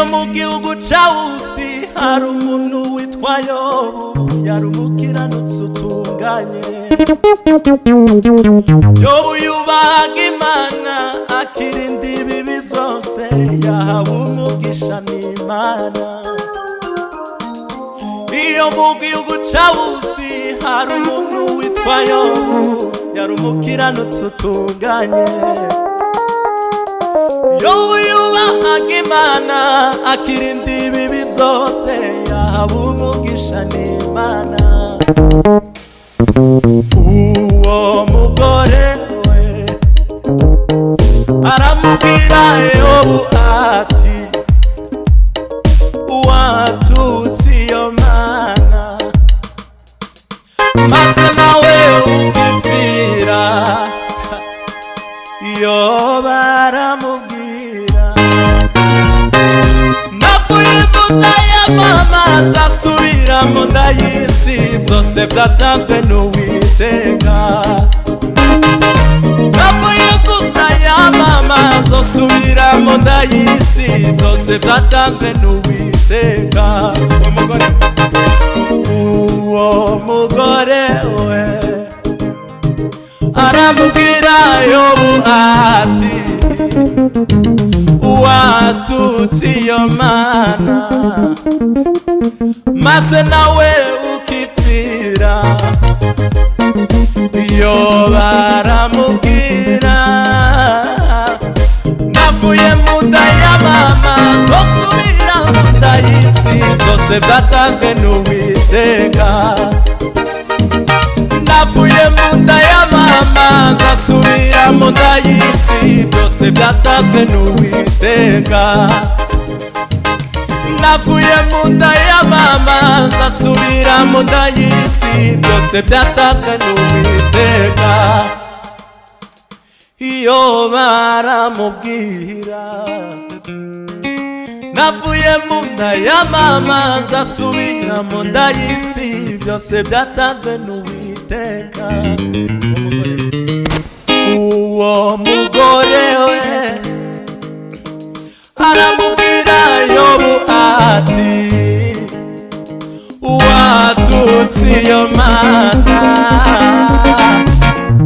iyo mu gihugu ca Usi hari umuntu witwa Yobu, yari umukiranutsi utunganye. Yobu yubahaga Imana akirinda ibibi vyose, yahawe umugisha n'Imana. Iyo mu gihugu ca Usi hari umuntu witwa Yobu, yari umukiranutsi utunganye. Yobu yubahaga Imana akirinda ibibi vyose, yahawe umugisha n'Imana. Uwo mugore we aramubwira Yobu ati watutse iyo Mana, maze nawe ukipfira. Yobu aramubwira navuye mu nda ya mama nzasubira mu nda y'isi, vyose vyatanzwe n'Uwiteka. Navuye mu nda ya mama nzosubira mu nda y'isi, vyose vyatanzwe n'Uwiteka. Uwo mugore we aramubwira Yobu ati watutse iyo Mana, maze nawe ukipfira. Yobu aramubwira navuye mu nda ya mama nzosubira mu nda y'isi, vyose vyatanzwe n'Uwiteka. Navuye mu nda ya mama nzasubira mu nda y'isi, vyose vyatanzwe n'Uwiteka. Navuye mu nda ya mama nzasubira mu nda y'isi, vyose vyatanzwe n'Uwiteka. Iyo baramubwira navuye mu nda ya mama nzasubira mu nda y'isi, vyose vyatanzwe n'Uwiteka. Uwo mugore we aramubwira Yobu ati watutse iyo Mana,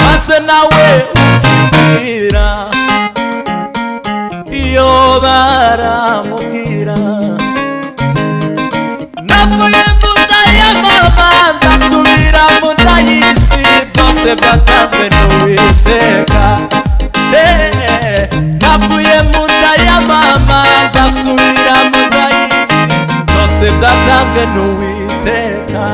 maze nawe ukipfira. Iyo baramubwira navuye mu nda ya mama nzasubira mu nda y'isi, vyose vyatanzwe n'Uwiteka. Navuye mu nda ya mama nzasubira mu nda y'isi, vyose vyatanzwe n'Uwiteka.